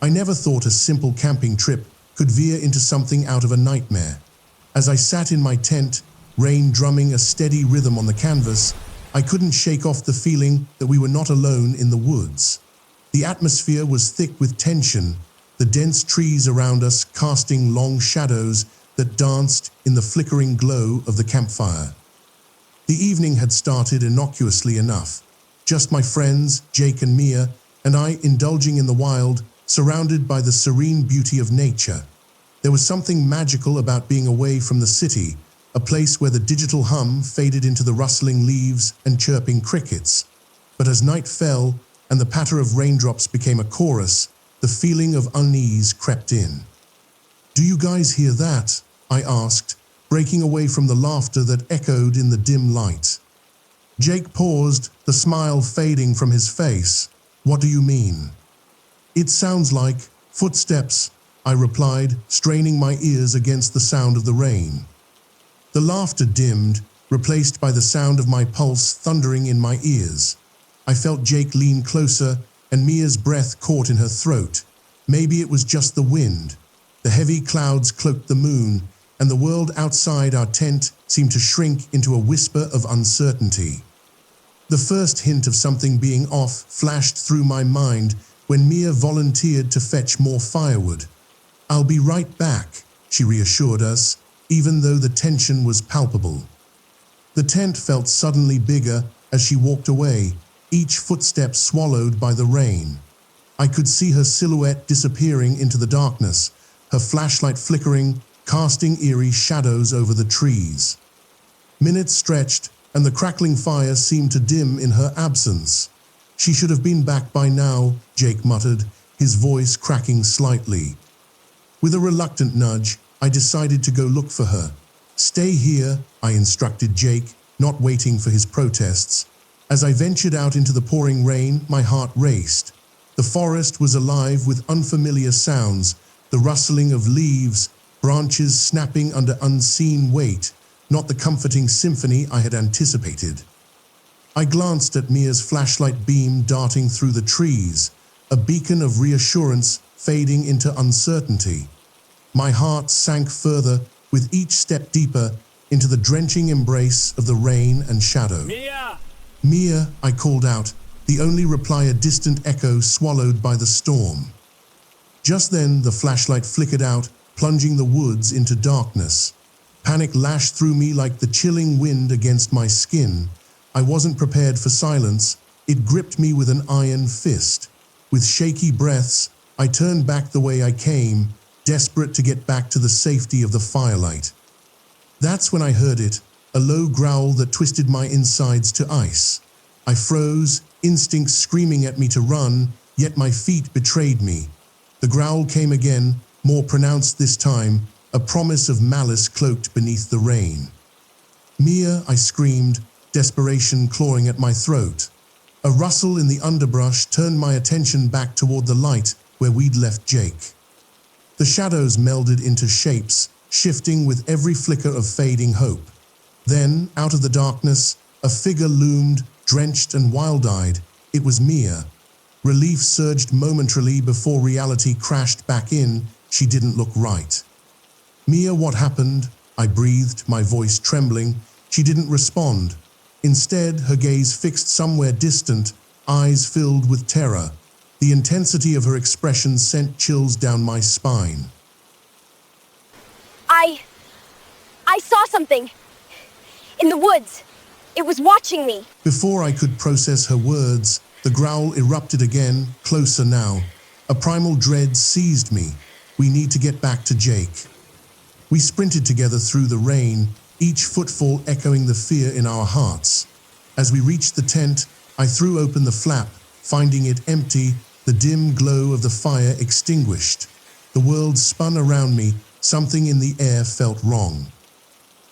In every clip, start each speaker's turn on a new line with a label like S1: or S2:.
S1: I never thought a simple camping trip could veer into something out of a nightmare. As I sat in my tent, rain drumming a steady rhythm on the canvas, I couldn't shake off the feeling that we were not alone in the woods. The atmosphere was thick with tension, the dense trees around us casting long shadows that danced in the flickering glow of the campfire. The evening had started innocuously enough. Just my friends, Jake and Mia, and I indulging in the wild, surrounded by the serene beauty of nature. There was something magical about being away from the city, a place where the digital hum faded into the rustling leaves and chirping crickets. But as night fell and the patter of raindrops became a chorus, the feeling of unease crept in. "Do you guys hear that?" I asked, breaking away from the laughter that echoed in the dim light. Jake paused, the smile fading from his face. "What do you mean?" "It sounds like footsteps," I replied, straining my ears against the sound of the rain. The laughter dimmed, replaced by the sound of my pulse thundering in my ears. I felt Jake lean closer, and Mia's breath caught in her throat. Maybe it was just the wind. The heavy clouds cloaked the moon, and the world outside our tent seemed to shrink into a whisper of uncertainty. The first hint of something being off flashed through my mind when Mia volunteered to fetch more firewood. "I'll be right back," she reassured us, even though the tension was palpable. The tent felt suddenly bigger as she walked away, each footstep swallowed by the rain. I could see her silhouette disappearing into the darkness, her flashlight flickering, casting eerie shadows over the trees. Minutes stretched, and the crackling fire seemed to dim in her absence. "She should have been back by now," Jake muttered, his voice cracking slightly. With a reluctant nudge, I decided to go look for her. "Stay here," I instructed Jake, not waiting for his protests. As I ventured out into the pouring rain, my heart raced. The forest was alive with unfamiliar sounds, the rustling of leaves, branches snapping under unseen weight, not the comforting symphony I had anticipated. I glanced at Mia's flashlight beam darting through the trees, a beacon of reassurance fading into uncertainty. My heart sank further with each step deeper into the drenching embrace of the rain and shadow.
S2: "Mia!"
S1: "Mia," I called out, the only reply a distant echo swallowed by the storm. Just then, the flashlight flickered out, plunging the woods into darkness. Panic lashed through me like the chilling wind against my skin. I wasn't prepared for silence. It gripped me with an iron fist. With shaky breaths, I turned back the way I came, desperate to get back to the safety of the firelight. That's when I heard it, a low growl that twisted my insides to ice. I froze, instincts screaming at me to run, yet my feet betrayed me. The growl came again, more pronounced this time, a promise of malice cloaked beneath the rain. "Mia," I screamed, desperation clawing at my throat. A rustle in the underbrush turned my attention back toward the light where we'd left Jake. The shadows melded into shapes, shifting with every flicker of fading hope. Then, out of the darkness, a figure loomed, drenched and wild-eyed. It was Mia. Relief surged momentarily before reality crashed back in. She didn't look right. "Mia, what happened?" I breathed, my voice trembling. She didn't respond. Instead, her gaze fixed somewhere distant, eyes filled with terror. The intensity of her expression sent chills down my spine.
S3: I saw something. In the woods. It was watching me."
S1: Before I could process her words, the growl erupted again, closer now. A primal dread seized me. We need to get back to Jake. We sprinted together through the rain, each footfall echoing the fear in our hearts. As we reached the tent, I threw open the flap, finding it empty, the dim glow of the fire extinguished. The world spun around me, something in the air felt wrong.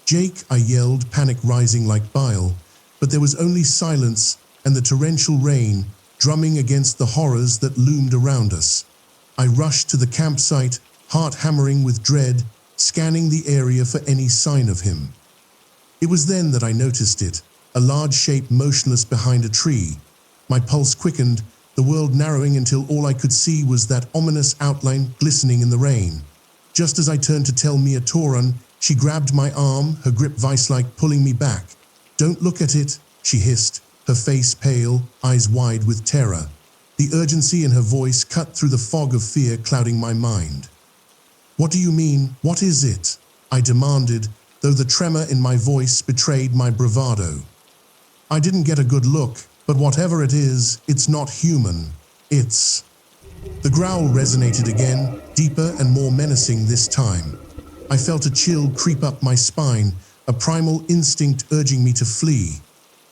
S1: "Jake," I yelled, panic rising like bile, but there was only silence and the torrential rain drumming against the horrors that loomed around us. I rushed to the campsite, heart hammering with dread, scanning the area for any sign of him. It was then that I noticed it, a large shape motionless behind a tree. My pulse quickened, the world narrowing until all I could see was that ominous outline glistening in the rain. Just as I turned to tell Mia Toran, she grabbed my arm, her grip vice-like, pulling me back. "Don't look at it," she hissed, her face pale, eyes wide with terror. The urgency in her voice cut through the fog of fear clouding my mind. "What do you mean? What is it?" I demanded, though the tremor in my voice betrayed my bravado. "I didn't get a good look, but whatever it is, it's not human. It's..." The growl resonated again, deeper and more menacing this time. I felt a chill creep up my spine, a primal instinct urging me to flee.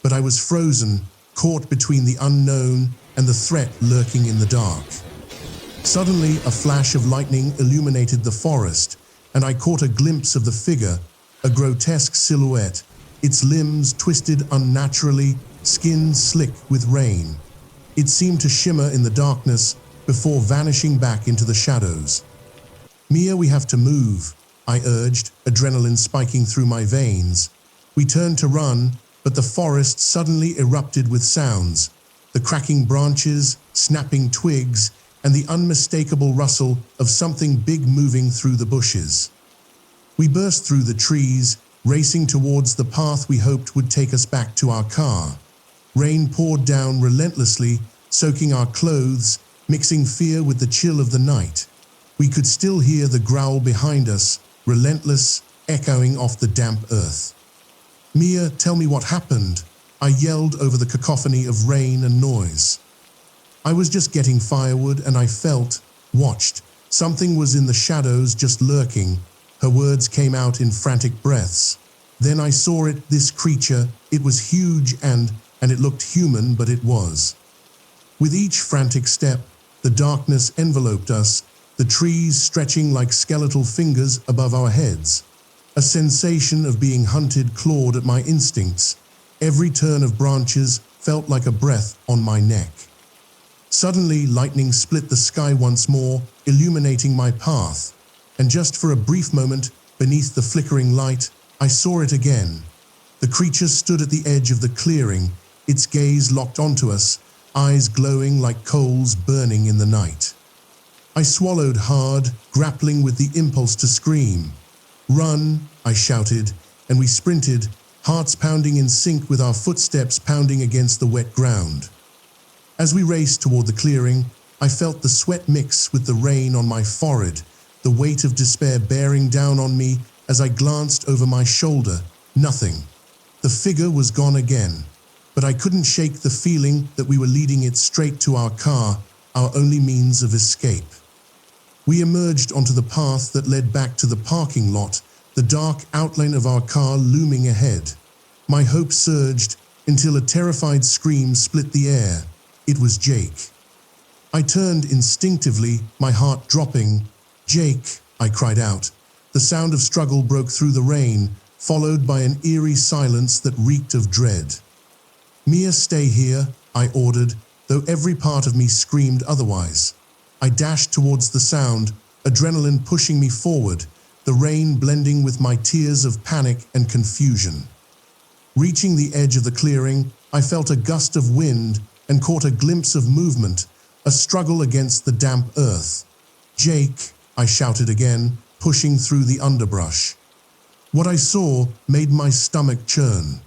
S1: But I was frozen, caught between the unknown and the threat lurking in the dark. Suddenly, a flash of lightning illuminated the forest, and I caught a glimpse of the figure, a grotesque silhouette, its limbs twisted unnaturally, skin slick with rain. It seemed to shimmer in the darkness before vanishing back into the shadows. "Mia, we have to move," I urged, adrenaline spiking through my veins. We turned to run, but the forest suddenly erupted with sounds, the cracking branches, snapping twigs, and the unmistakable rustle of something big moving through the bushes. We burst through the trees, racing towards the path we hoped would take us back to our car. Rain poured down relentlessly, soaking our clothes, mixing fear with the chill of the night. We could still hear the growl behind us, relentless, echoing off the damp earth. "Mia, tell me what happened," I yelled over the cacophony of rain and noise. I was just getting firewood and I felt, watched. Something was in the shadows just lurking. Her words came out in frantic breaths. Then I saw it, this creature. It was huge and it looked human, but it was. With each frantic step, the darkness enveloped us, the trees stretching like skeletal fingers above our heads. A sensation of being hunted clawed at my instincts. Every turn of branches felt like a breath on my neck. Suddenly, lightning split the sky once more, illuminating my path. And just for a brief moment, beneath the flickering light, I saw it again. The creature stood at the edge of the clearing, its gaze locked onto us, eyes glowing like coals burning in the night. I swallowed hard, grappling with the impulse to scream. "Run," I shouted, and we sprinted, hearts pounding in sync with our footsteps pounding against the wet ground. As we raced toward the clearing, I felt the sweat mix with the rain on my forehead, the weight of despair bearing down on me as I glanced over my shoulder. Nothing. The figure was gone again, but I couldn't shake the feeling that we were leading it straight to our car, our only means of escape. We emerged onto the path that led back to the parking lot, the dark outline of our car looming ahead. My hope surged until a terrified scream split the air. It was Jake. I turned instinctively, my heart dropping. "Jake," I cried out. The sound of struggle broke through the rain, followed by an eerie silence that reeked of dread. "Mia, stay here," I ordered, though every part of me screamed otherwise. I dashed towards the sound, adrenaline pushing me forward, the rain blending with my tears of panic and confusion. Reaching the edge of the clearing, I felt a gust of wind and caught a glimpse of movement, a struggle against the damp earth. "Jake," I shouted again, pushing through the underbrush. What I saw made my stomach churn.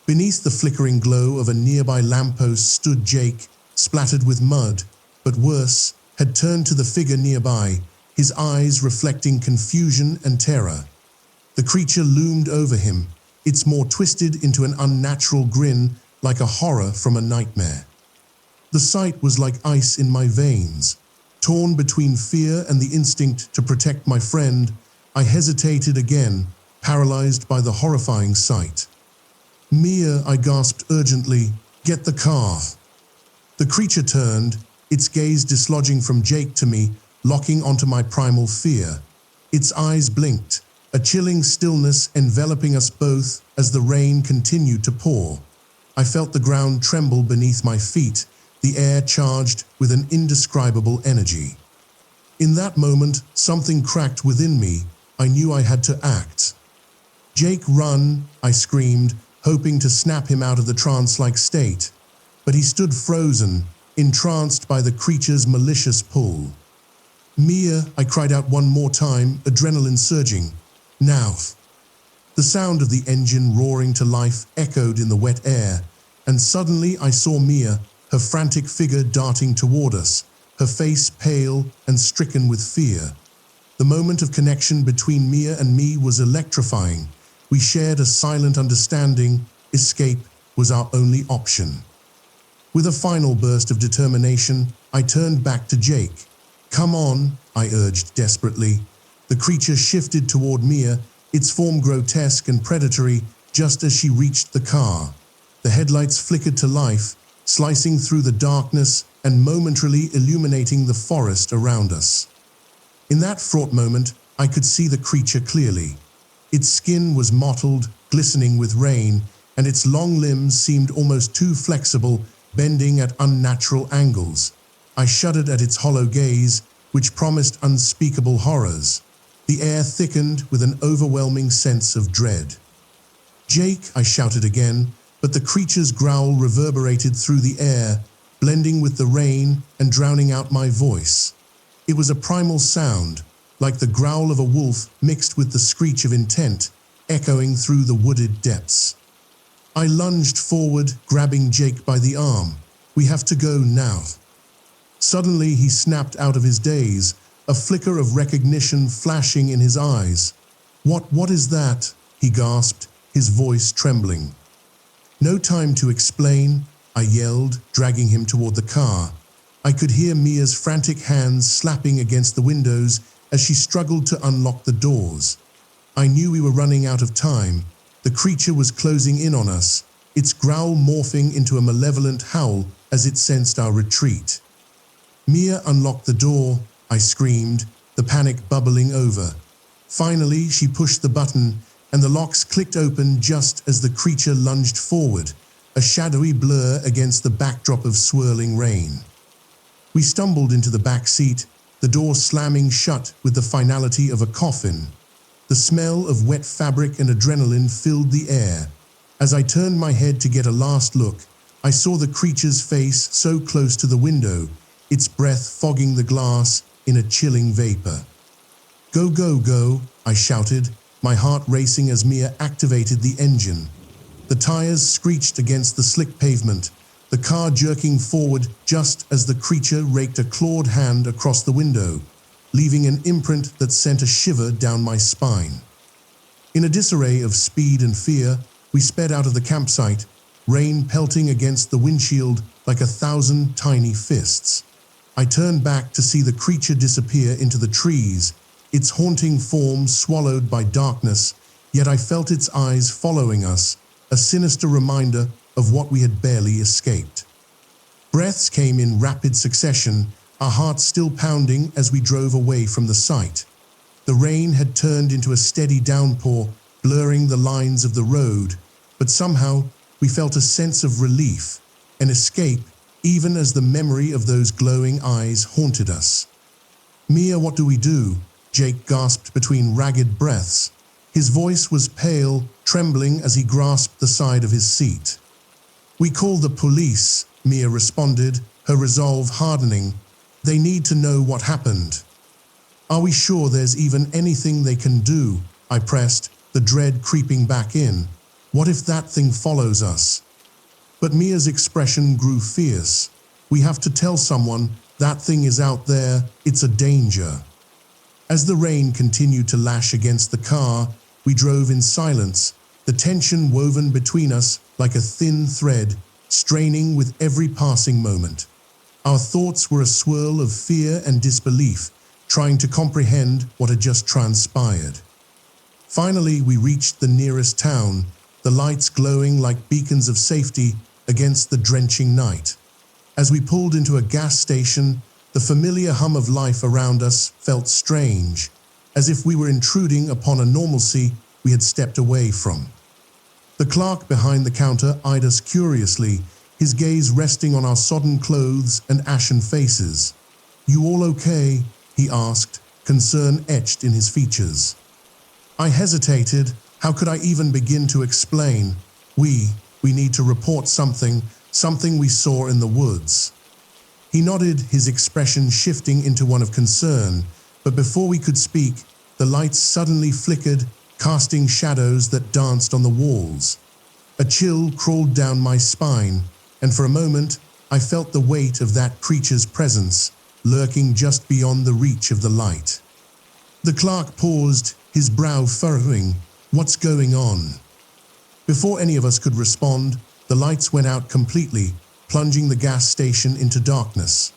S1: Beneath the flickering glow of a nearby lamppost stood Jake, splattered with mud, but worse, had turned to the figure nearby, his eyes reflecting confusion and terror. The creature loomed over him, its maw twisted into an unnatural grin like a horror from a nightmare. The sight was like ice in my veins. Torn between fear and the instinct to protect my friend, I hesitated again, paralyzed by the horrifying sight. "Mia," I gasped urgently, "get the car." The creature turned, its gaze dislodging from Jake to me, locking onto my primal fear. Its eyes blinked, a chilling stillness enveloping us both as the rain continued to pour. I felt the ground tremble beneath my feet, the air charged with an indescribable energy. In that moment, something cracked within me. I knew I had to act. "Jake, run," I screamed, hoping to snap him out of the trance-like state. But he stood frozen, entranced by the creature's malicious pull. "Mia," I cried out one more time, adrenaline surging. "Now." The sound of the engine roaring to life echoed in the wet air, and suddenly I saw Mia, her frantic figure darting toward us, her face pale and stricken with fear. The moment of connection between Mia and me was electrifying. We shared a silent understanding. Escape was our only option. With a final burst of determination, I turned back to Jake. "Come on," I urged desperately. The creature shifted toward Mia, its form grotesque and predatory, just as she reached the car. The headlights flickered to life, slicing through the darkness and momentarily illuminating the forest around us. In that fraught moment, I could see the creature clearly. Its skin was mottled, glistening with rain, and its long limbs seemed almost too flexible, bending at unnatural angles. I shuddered at its hollow gaze, which promised unspeakable horrors. The air thickened with an overwhelming sense of dread. "Jake," I shouted again, but the creature's growl reverberated through the air, blending with the rain and drowning out my voice. It was a primal sound, like the growl of a wolf mixed with the screech of intent, echoing through the wooded depths. I lunged forward, grabbing Jake by the arm. "We have to go now." Suddenly he snapped out of his daze, a flicker of recognition flashing in his eyes. What is that?" he gasped, his voice trembling. "No time to explain," I yelled, dragging him toward the car. I could hear Mia's frantic hands slapping against the windows as she struggled to unlock the doors. I knew we were running out of time. The creature was closing in on us, its growl morphing into a malevolent howl as it sensed our retreat. "Mia, unlock the door," I screamed, the panic bubbling over. Finally, she pushed the button, and the locks clicked open just as the creature lunged forward, a shadowy blur against the backdrop of swirling rain. We stumbled into the back seat, the door slamming shut with the finality of a coffin. The smell of wet fabric and adrenaline filled the air. As I turned my head to get a last look, I saw the creature's face so close to the window, its breath fogging the glass in a chilling vapor. "Go, go, go," I shouted, my heart racing as Mia activated the engine. The tires screeched against the slick pavement, the car jerking forward just as the creature raked a clawed hand across the window, leaving an imprint that sent a shiver down my spine. In a disarray of speed and fear, we sped out of the campsite, rain pelting against the windshield like 1,000 tiny fists. I turned back to see the creature disappear into the trees, its haunting form swallowed by darkness, yet I felt its eyes following us, a sinister reminder of what we had barely escaped. Breaths came in rapid succession, our hearts still pounding as we drove away from the site. The rain had turned into a steady downpour, blurring the lines of the road, but somehow we felt a sense of relief, an escape, even as the memory of those glowing eyes haunted us. "Mia, what do we do?" Jake gasped between ragged breaths. His voice was pale, trembling as he grasped the side of his seat. "We call the police," Mia responded, her resolve hardening. "They need to know what happened." "Are we sure there's even anything they can do?" I pressed, the dread creeping back in. "What if that thing follows us?" But Mia's expression grew fierce. "We have to tell someone. That thing is out there. It's a danger." As the rain continued to lash against the car, we drove in silence, the tension woven between us like a thin thread, straining with every passing moment. Our thoughts were a swirl of fear and disbelief, trying to comprehend what had just transpired. Finally, we reached the nearest town, the lights glowing like beacons of safety against the drenching night. As we pulled into a gas station, the familiar hum of life around us felt strange, as if we were intruding upon a normalcy we had stepped away from. The clerk behind the counter eyed us curiously, his gaze resting on our sodden clothes and ashen faces. "You all okay?" he asked, concern etched in his features. I hesitated. How could I even begin to explain? We need to report something we saw in the woods." He nodded, his expression shifting into one of concern, but before we could speak, the lights suddenly flickered, casting shadows that danced on the walls. A chill crawled down my spine, and for a moment, I felt the weight of that creature's presence, lurking just beyond the reach of the light. The clerk paused, his brow furrowing. What's going on? Before any of us could respond, the lights went out completely, plunging the gas station into darkness.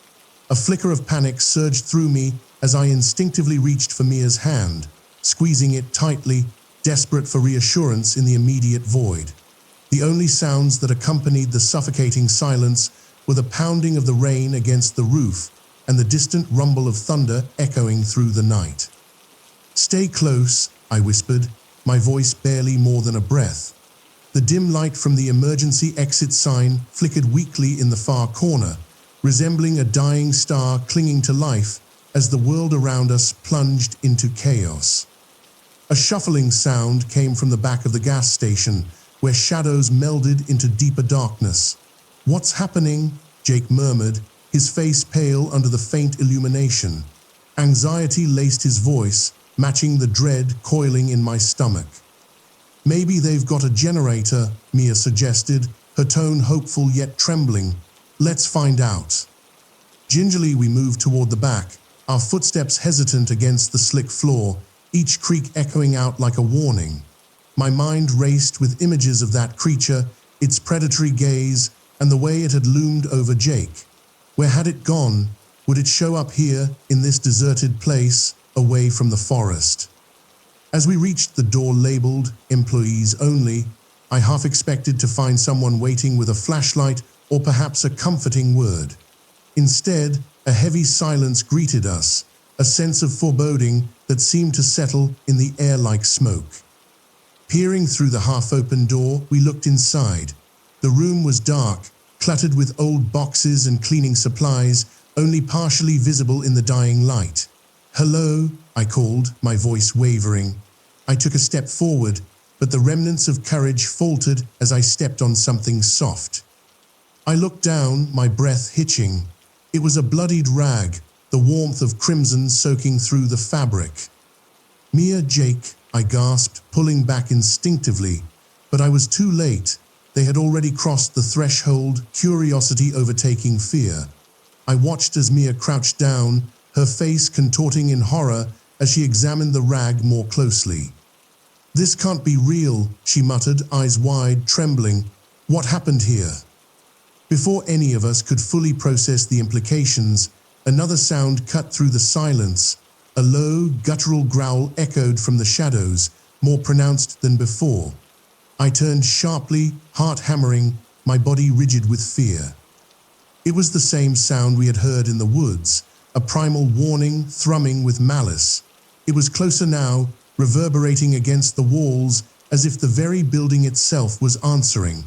S1: A flicker of panic surged through me as I instinctively reached for Mia's hand, squeezing it tightly, desperate for reassurance in the immediate void. The only sounds that accompanied the suffocating silence were the pounding of the rain against the roof and the distant rumble of thunder echoing through the night. "Stay close," I whispered, my voice barely more than a breath. The dim light from the emergency exit sign flickered weakly in the far corner, resembling a dying star clinging to life as the world around us plunged into chaos. A shuffling sound came from the back of the gas station, where shadows melded into deeper darkness. "What's happening?" Jake murmured, his face pale under the faint illumination. Anxiety laced his voice, matching the dread coiling in my stomach. "Maybe they've got a generator," Mia suggested, her tone hopeful yet trembling. "Let's find out." Gingerly we moved toward the back, our footsteps hesitant against the slick floor, each creak echoing out like a warning. My mind raced with images of that creature, its predatory gaze, and the way it had loomed over Jake. Where had it gone? Would it show up here, in this deserted place, away from the forest? As we reached the door labeled "Employees Only," I half expected to find someone waiting with a flashlight or perhaps a comforting word. Instead, a heavy silence greeted us, a sense of foreboding that seemed to settle in the air like smoke. Peering through the half-open door, we looked inside. The room was dark, cluttered with old boxes and cleaning supplies, only partially visible in the dying light. "Hello," I called, my voice wavering. I took a step forward, but the remnants of courage faltered as I stepped on something soft. I looked down, my breath hitching. It was a bloodied rag, the warmth of crimson soaking through the fabric. "Mia, Jake," I gasped, pulling back instinctively, but I was too late. They had already crossed the threshold, curiosity overtaking fear. I watched as Mia crouched down, her face contorting in horror as she examined the rag more closely. "This can't be real," she muttered, eyes wide, trembling. "What happened here?" Before any of us could fully process the implications, another sound cut through the silence. A low, guttural growl echoed from the shadows, more pronounced than before. I turned sharply, heart hammering, my body rigid with fear. It was the same sound we had heard in the woods, a primal warning thrumming with malice. It was closer now, reverberating against the walls, as if the very building itself was answering.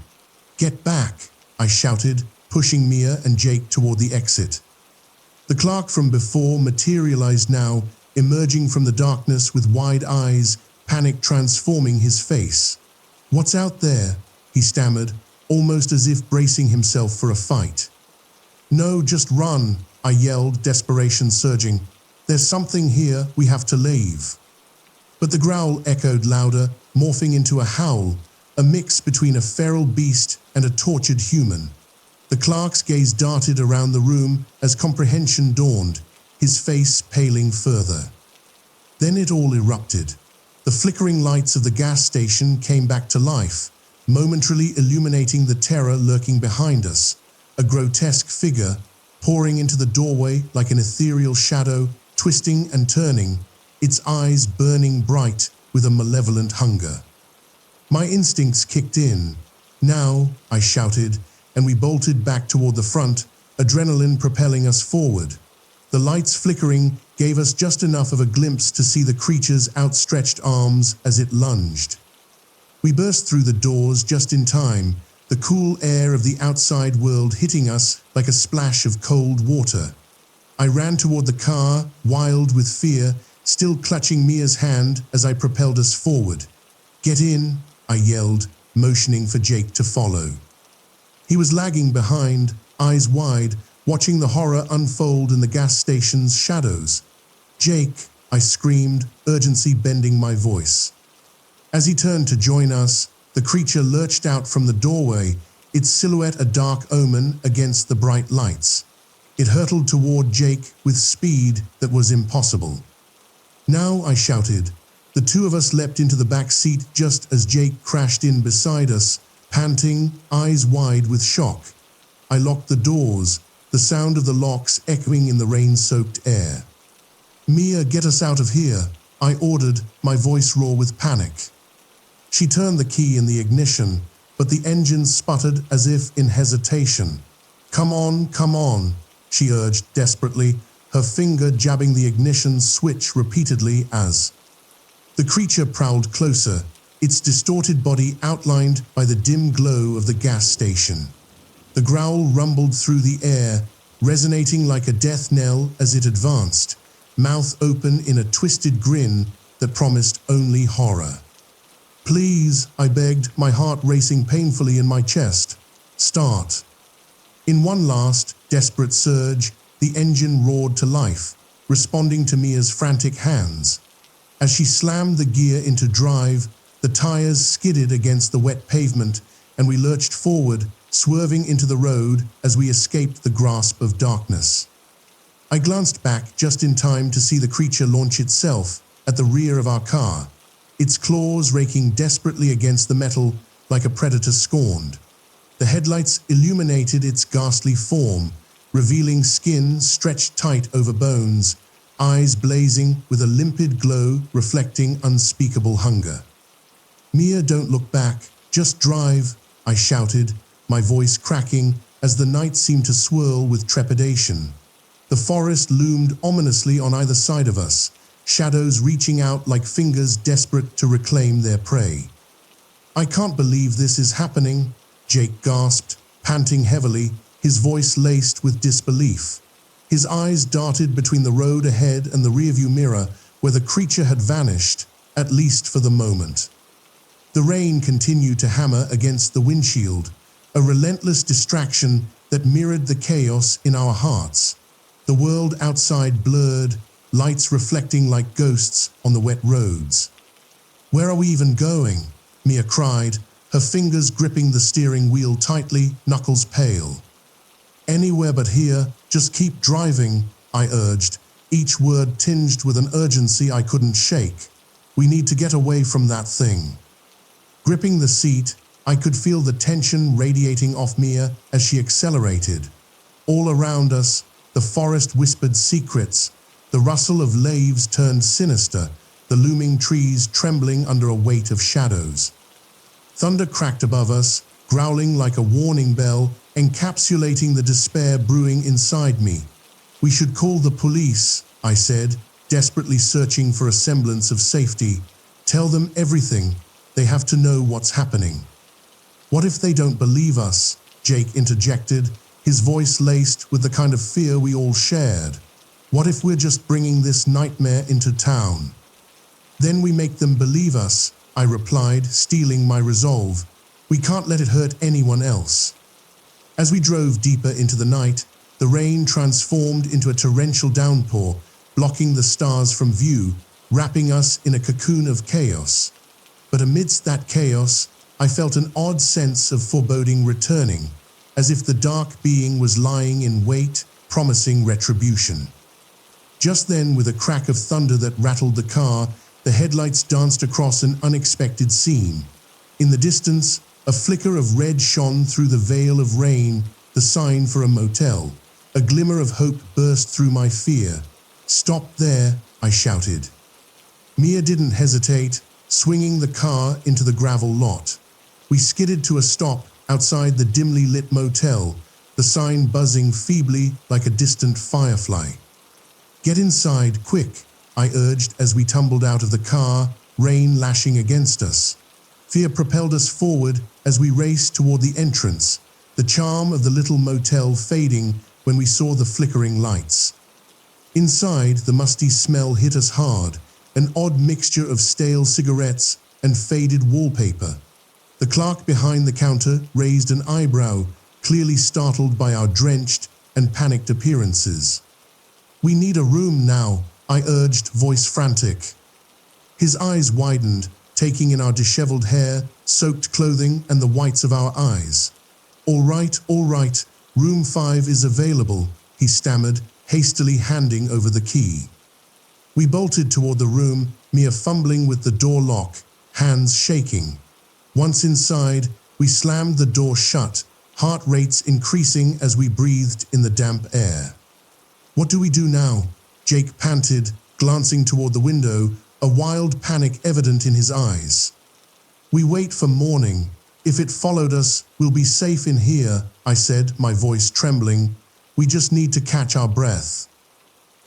S1: "Get back," I shouted, pushing Mia and Jake toward the exit. The clerk from before materialized now, emerging from the darkness with wide eyes, panic transforming his face. "What's out there?" he stammered, almost as if bracing himself for a fight. "No, just run," I yelled, desperation surging. "There's something here, we have to leave." But the growl echoed louder, morphing into a howl, a mix between a feral beast and a tortured human. The clerk's gaze darted around the room as comprehension dawned, his face paling further. Then it all erupted. The flickering lights of the gas station came back to life, momentarily illuminating the terror lurking behind us, a grotesque figure pouring into the doorway like an ethereal shadow, twisting and turning, its eyes burning bright with a malevolent hunger. My instincts kicked in. "Now," I shouted, and we bolted back toward the front, adrenaline propelling us forward. The lights flickering gave us just enough of a glimpse to see the creature's outstretched arms as it lunged. We burst through the doors just in time, the cool air of the outside world hitting us like a splash of cold water. I ran toward the car, wild with fear, still clutching Mia's hand as I propelled us forward. "Get in," I yelled, motioning for Jake to follow. He was lagging behind, eyes wide, watching the horror unfold in the gas station's shadows. "Jake," I screamed, urgency bending my voice. As he turned to join us, the creature lurched out from the doorway, its silhouette a dark omen against the bright lights. It hurtled toward Jake with speed that was impossible. "Now," I shouted. The two of us leapt into the back seat just as Jake crashed in beside us, panting, eyes wide with shock. I locked the doors, the sound of the locks echoing in the rain-soaked air. "Mia, get us out of here," I ordered, my voice raw with panic. She turned the key in the ignition, but the engine sputtered as if in hesitation. Come on," she urged desperately, her finger jabbing the ignition switch repeatedly as the creature prowled closer, its distorted body outlined by the dim glow of the gas station. The growl rumbled through the air, resonating like a death knell as it advanced, mouth open in a twisted grin that promised only horror. "Please," I begged, my heart racing painfully in my chest. "Start." In one last, desperate surge, the engine roared to life, responding to Mia's frantic hands. As she slammed the gear into drive, the tires skidded against the wet pavement, and we lurched forward, swerving into the road as we escaped the grasp of darkness. I glanced back just in time to see the creature launch itself at the rear of our car, its claws raking desperately against the metal like a predator scorned. The headlights illuminated its ghastly form, revealing skin stretched tight over bones, eyes blazing with a limpid glow reflecting unspeakable hunger. "Mia, don't look back, just drive," I shouted, my voice cracking as the night seemed to swirl with trepidation. The forest loomed ominously on either side of us, shadows reaching out like fingers desperate to reclaim their prey. "I can't believe this is happening," Jake gasped, panting heavily, his voice laced with disbelief. His eyes darted between the road ahead and the rearview mirror where the creature had vanished, at least for the moment. The rain continued to hammer against the windshield, a relentless distraction that mirrored the chaos in our hearts. The world outside blurred, lights reflecting like ghosts on the wet roads. "Where are we even going?" Mia cried, her fingers gripping the steering wheel tightly, knuckles pale. "Anywhere but here, just keep driving," I urged, each word tinged with an urgency I couldn't shake. "We need to get away from that thing." Gripping the seat, I could feel the tension radiating off Mia as she accelerated. All around us, the forest whispered secrets, the rustle of leaves turned sinister, the looming trees trembling under a weight of shadows. Thunder cracked above us, growling like a warning bell, encapsulating the despair brewing inside me. "We should call the police," I said, desperately searching for a semblance of safety. "Tell them everything. They have to know what's happening." "What if they don't believe us?" Jake interjected, his voice laced with the kind of fear we all shared. "What if we're just bringing this nightmare into town?" "Then we make them believe us," I replied, steeling my resolve. "We can't let it hurt anyone else." As we drove deeper into the night, the rain transformed into a torrential downpour, blocking the stars from view, wrapping us in a cocoon of chaos. But amidst that chaos, I felt an odd sense of foreboding returning, as if the dark being was lying in wait, promising retribution. Just then, with a crack of thunder that rattled the car, the headlights danced across an unexpected scene. In the distance, a flicker of red shone through the veil of rain, the sign for a motel. A glimmer of hope burst through my fear. "Stop there," I shouted. Mia didn't hesitate, swinging the car into the gravel lot. We skidded to a stop outside the dimly lit motel, the sign buzzing feebly like a distant firefly. "Get inside, quick," I urged as we tumbled out of the car, rain lashing against us. Fear propelled us forward as we raced toward the entrance, the charm of the little motel fading when we saw the flickering lights. Inside, the musty smell hit us hard, an odd mixture of stale cigarettes and faded wallpaper. The clerk behind the counter raised an eyebrow, clearly startled by our drenched, and panicked appearances. "We need a room now," I urged, voice frantic. His eyes widened, taking in our disheveled hair, soaked clothing, and the whites of our eyes. All right, room 5 is available," he stammered, hastily handing over the key. We bolted toward the room, Mia fumbling with the door lock, hands shaking. Once inside, we slammed the door shut, heart rates increasing as we breathed in the damp air. "What do we do now?" Jake panted, glancing toward the window, a wild panic evident in his eyes. "We wait for morning. If it followed us, we'll be safe in here," I said, my voice trembling. "We just need to catch our breath."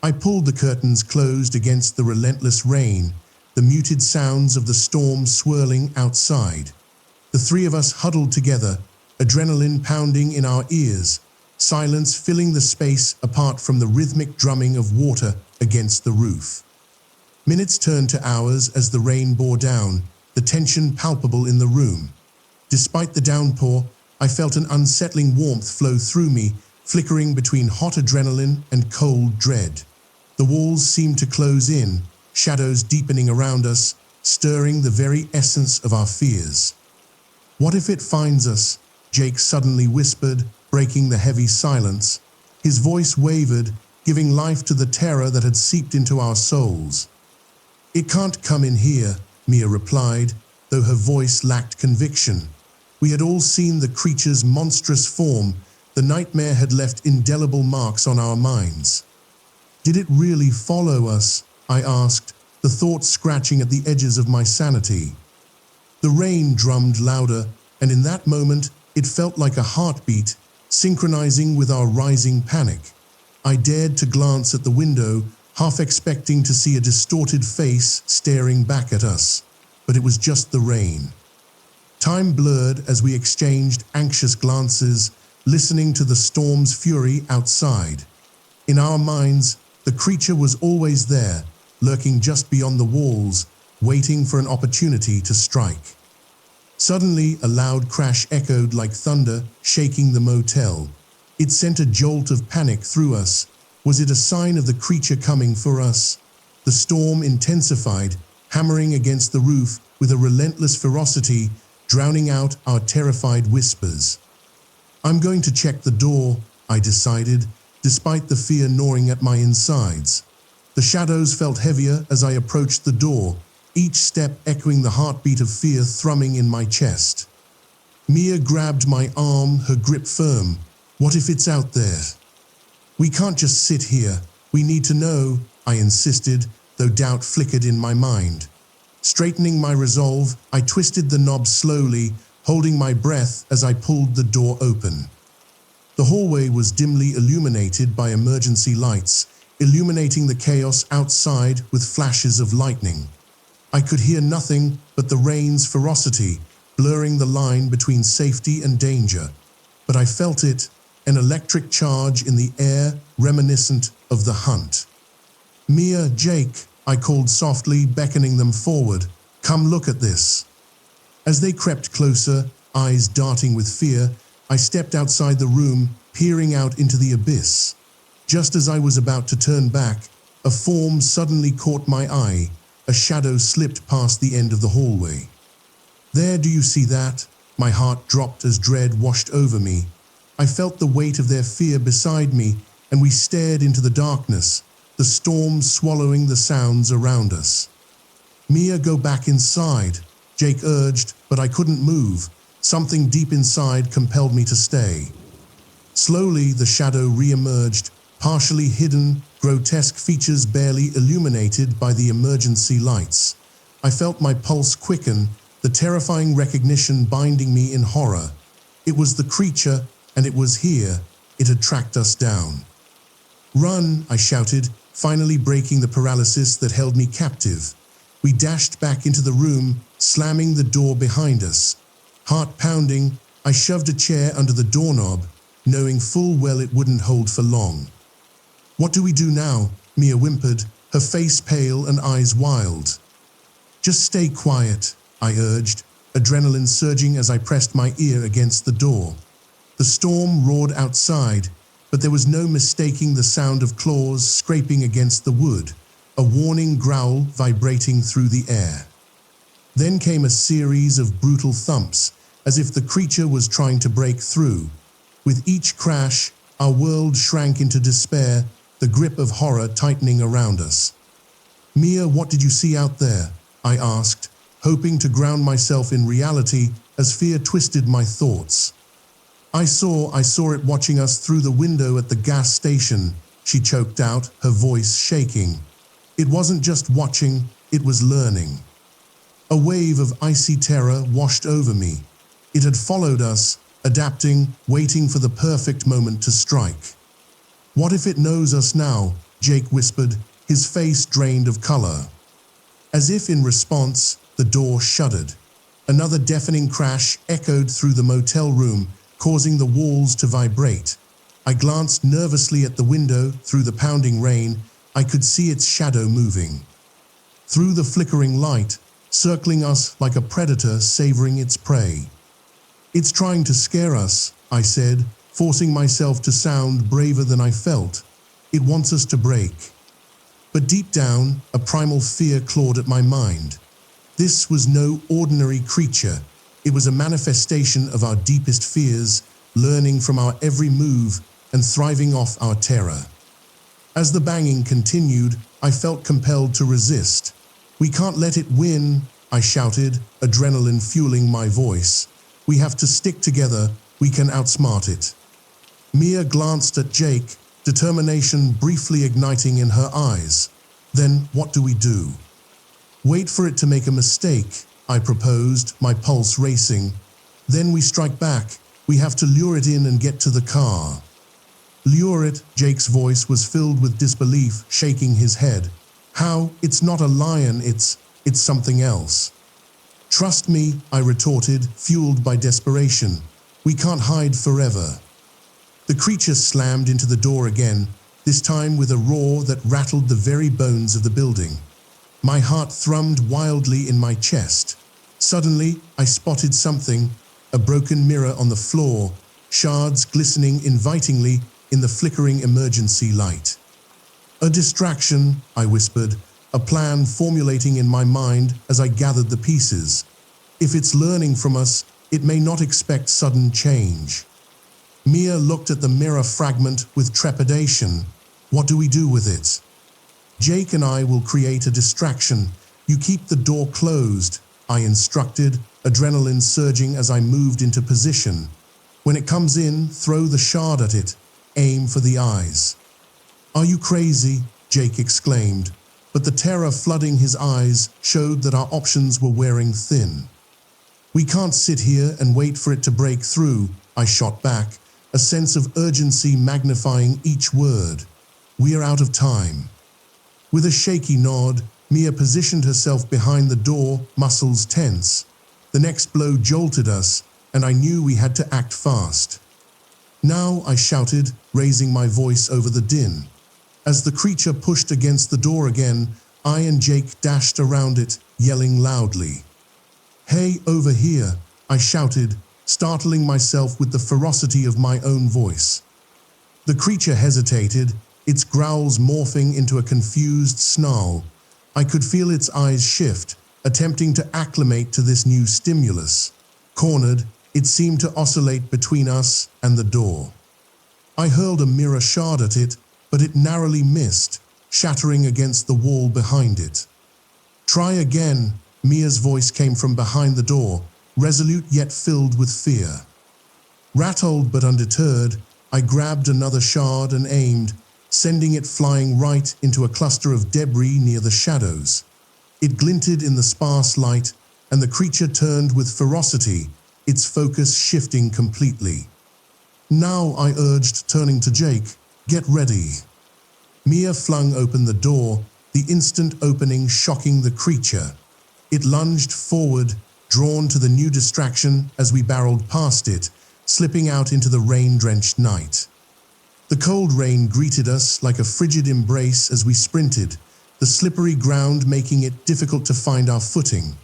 S1: I pulled the curtains closed against the relentless rain, the muted sounds of the storm swirling outside. The three of us huddled together, adrenaline pounding in our ears, silence filling the space apart from the rhythmic drumming of water against the roof. Minutes turned to hours as the rain bore down, the tension palpable in the room. Despite the downpour, I felt an unsettling warmth flow through me, flickering between hot adrenaline and cold dread. The walls seemed to close in, shadows deepening around us, stirring the very essence of our fears. "What if it finds us?" Jake suddenly whispered, breaking the heavy silence. His voice wavered, giving life to the terror that had seeped into our souls. "It can't come in here," Mia replied, though her voice lacked conviction. We had all seen the creature's monstrous form. The nightmare had left indelible marks on our minds. "Did it really follow us?" I asked, the thought scratching at the edges of my sanity. The rain drummed louder, and in that moment, it felt like a heartbeat, synchronizing with our rising panic. I dared to glance at the window, half expecting to see a distorted face staring back at us, but it was just the rain. Time blurred as we exchanged anxious glances, listening to the storm's fury outside. In our minds, the creature was always there, lurking just beyond the walls, waiting for an opportunity to strike. Suddenly, a loud crash echoed like thunder, shaking the motel. It sent a jolt of panic through us. Was it a sign of the creature coming for us? The storm intensified, hammering against the roof with a relentless ferocity, drowning out our terrified whispers. "I'm going to check the door," I decided, despite the fear gnawing at my insides. The shadows felt heavier as I approached the door, each step echoing the heartbeat of fear thrumming in my chest. Mia grabbed my arm, her grip firm. "What if it's out there?" "We can't just sit here. We need to know," I insisted, though doubt flickered in my mind. Straightening my resolve, I twisted the knob slowly, holding my breath as I pulled the door open. The hallway was dimly illuminated by emergency lights, illuminating the chaos outside with flashes of lightning. I could hear nothing but the rain's ferocity, blurring the line between safety and danger. But I felt it, an electric charge in the air reminiscent of the hunt. "Mia, Jake," I called softly, beckoning them forward. "Come look at this." As they crept closer, eyes darting with fear, I stepped outside the room, peering out into the abyss. Just as I was about to turn back, a form suddenly caught my eye. A shadow slipped past the end of the hallway. "There, do you see that?" My heart dropped as dread washed over me. I felt the weight of their fear beside me, and we stared into the darkness, the storm swallowing the sounds around us. "Mia, go back inside," Jake urged, but I couldn't move. Something deep inside compelled me to stay. Slowly, the shadow re-emerged, partially hidden, grotesque features barely illuminated by the emergency lights. I felt my pulse quicken, the terrifying recognition binding me in horror. It was the creature, and it was here. It had tracked us down. "Run," I shouted, finally breaking the paralysis that held me captive. We dashed back into the room, slamming the door behind us. Heart pounding, I shoved a chair under the doorknob, knowing full well it wouldn't hold for long. "What do we do now?" Mia whimpered, her face pale and eyes wild. "Just stay quiet," I urged, adrenaline surging as I pressed my ear against the door. The storm roared outside, but there was no mistaking the sound of claws scraping against the wood, a warning growl vibrating through the air. Then came a series of brutal thumps, as if the creature was trying to break through. With each crash, our world shrank into despair, the grip of horror tightening around us. "Mia, what did you see out there?" I asked, hoping to ground myself in reality as fear twisted my thoughts. I saw it watching us through the window at the gas station," she choked out, her voice shaking. "It wasn't just watching, it was learning." A wave of icy terror washed over me. It had followed us, adapting, waiting for the perfect moment to strike. "What if it knows us now?" Jake whispered, his face drained of color. As if in response, the door shuddered. Another deafening crash echoed through the motel room, causing the walls to vibrate. I glanced nervously at the window. Through the pounding rain, I could see its shadow moving. Through the flickering light, circling us like a predator savoring its prey. "It's trying to scare us," I said, forcing myself to sound braver than I felt. "It wants us to break." But deep down, a primal fear clawed at my mind. This was no ordinary creature. It was a manifestation of our deepest fears, learning from our every move and thriving off our terror. As the banging continued, I felt compelled to resist. "We can't let it win," I shouted, adrenaline fueling my voice. "We have to stick together. We can outsmart it." Mia glanced at Jake, determination briefly igniting in her eyes. "Then what do we do?" "Wait for it to make a mistake," I proposed, my pulse racing. "Then we strike back. We have to lure it in and get to the car." "Lure it?" Jake's voice was filled with disbelief, shaking his head. "How? It's not a lion, it's something else." "Trust me," I retorted, fueled by desperation. "We can't hide forever." The creature slammed into the door again, this time with a roar that rattled the very bones of the building. My heart thrummed wildly in my chest. Suddenly, I spotted something, a broken mirror on the floor, shards glistening invitingly in the flickering emergency light. "A distraction," I whispered, a plan formulating in my mind as I gathered the pieces. "If it's learning from us, it may not expect sudden change." Mia looked at the mirror fragment with trepidation. "What do we do with it?" "Jake and I will create a distraction. You keep the door closed," I instructed, adrenaline surging as I moved into position. "When it comes in, throw the shard at it. Aim for the eyes." "Are you crazy?" Jake exclaimed, but the terror flooding his eyes showed that our options were wearing thin. "We can't sit here and wait for it to break through," I shot back, a sense of urgency magnifying each word. "We are out of time." With a shaky nod, Mia positioned herself behind the door, muscles tense. The next blow jolted us, and I knew we had to act fast. "Now," I shouted, raising my voice over the din. As the creature pushed against the door again, I and Jake dashed around it, yelling loudly. "Hey, over here," I shouted, startling myself with the ferocity of my own voice. The creature hesitated, its growls morphing into a confused snarl. I could feel its eyes shift, attempting to acclimate to this new stimulus. Cornered, it seemed to oscillate between us and the door. I hurled a mirror shard at it, but it narrowly missed, shattering against the wall behind it. "Try again," Mia's voice came from behind the door, resolute yet filled with fear. Rattled but undeterred, I grabbed another shard and aimed, sending it flying right into a cluster of debris near the shadows. It glinted in the sparse light, and the creature turned with ferocity, its focus shifting completely. "Now," I urged, turning to Jake, "get ready." Mia flung open the door, the instant opening shocking the creature. It lunged forward, drawn to the new distraction as we barreled past it, slipping out into the rain-drenched night. The cold rain greeted us like a frigid embrace as we sprinted, the slippery ground making it difficult to find our footing.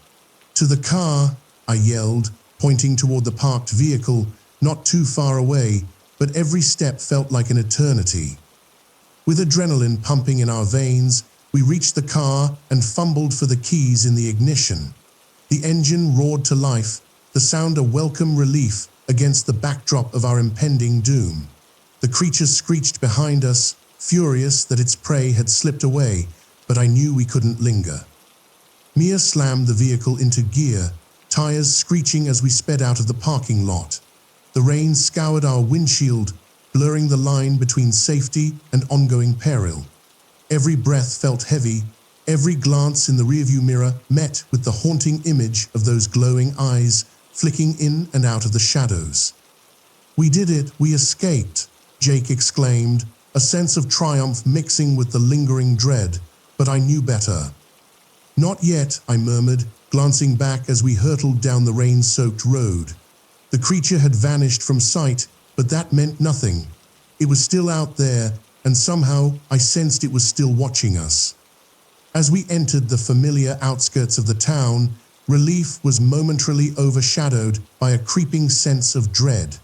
S1: "To the car," I yelled, pointing toward the parked vehicle, not too far away, but every step felt like an eternity. With adrenaline pumping in our veins, we reached the car and fumbled for the keys in the ignition. The engine roared to life, the sound a welcome relief against the backdrop of our impending doom. The creature screeched behind us, furious that its prey had slipped away, but I knew we couldn't linger. Mia slammed the vehicle into gear, tires screeching as we sped out of the parking lot. The rain scoured our windshield, blurring the line between safety and ongoing peril. Every breath felt heavy, every glance in the rearview mirror met with the haunting image of those glowing eyes flicking in and out of the shadows. "We did it, we escaped," Jake exclaimed, a sense of triumph mixing with the lingering dread, but I knew better. "Not yet," I murmured, glancing back as we hurtled down the rain-soaked road. The creature had vanished from sight, but that meant nothing. It was still out there, and somehow I sensed it was still watching us. As we entered the familiar outskirts of the town, relief was momentarily overshadowed by a creeping sense of dread.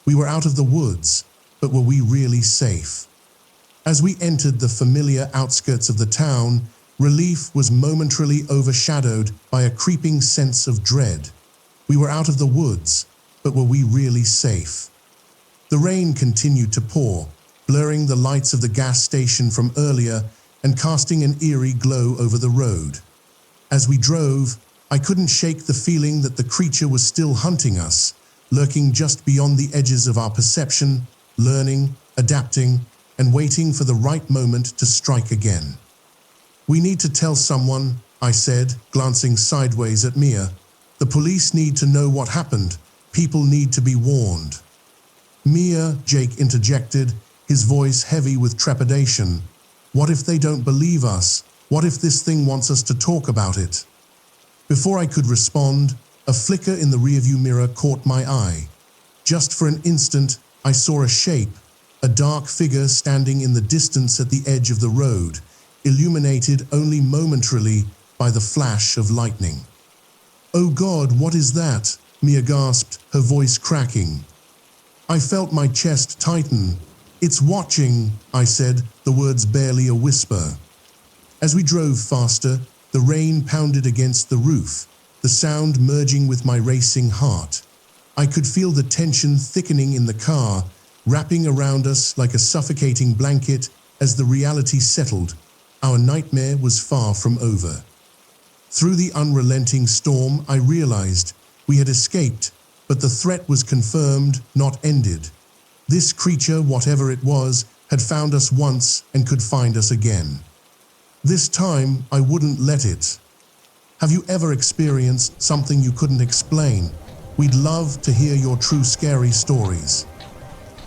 S1: We were out of the woods, but were we really safe? As we entered the familiar outskirts of the town, relief was momentarily overshadowed by a creeping sense of dread. We were out of the woods, but were we really safe? The rain continued to pour, blurring the lights of the gas station from earlier and casting an eerie glow over the road. As we drove, I couldn't shake the feeling that the creature was still hunting us, lurking just beyond the edges of our perception, learning, adapting, and waiting for the right moment to strike again. "We need to tell someone," I said, glancing sideways at Mia. "The police need to know what happened. People need to be warned." "Mia," Jake interjected, his voice heavy with trepidation. "What if they don't believe us? What if this thing wants us to talk about it?" Before I could respond, a flicker in the rearview mirror caught my eye. Just for an instant, I saw a shape, a dark figure standing in the distance at the edge of the road, illuminated only momentarily by the flash of lightning. "Oh God, what is that?" Mia gasped, her voice cracking. I felt my chest tighten. "It's watching," I said, the words barely a whisper. As we drove faster, the rain pounded against the roof, the sound merging with my racing heart. I could feel the tension thickening in the car, wrapping around us like a suffocating blanket as the reality settled. Our nightmare was far from over. Through the unrelenting storm, I realized we had escaped, but the threat was confirmed, not ended. This creature, whatever it was, had found us once and could find us again. This time, I wouldn't let it. Have you ever experienced something you couldn't explain? We'd love to hear your true scary stories.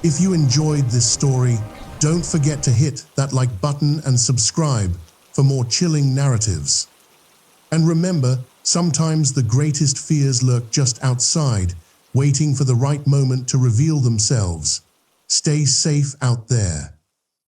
S1: If you enjoyed this story, don't forget to hit that like button and subscribe for more chilling narratives. And remember, sometimes the greatest fears lurk just outside, waiting for the right moment to reveal themselves. Stay safe out there.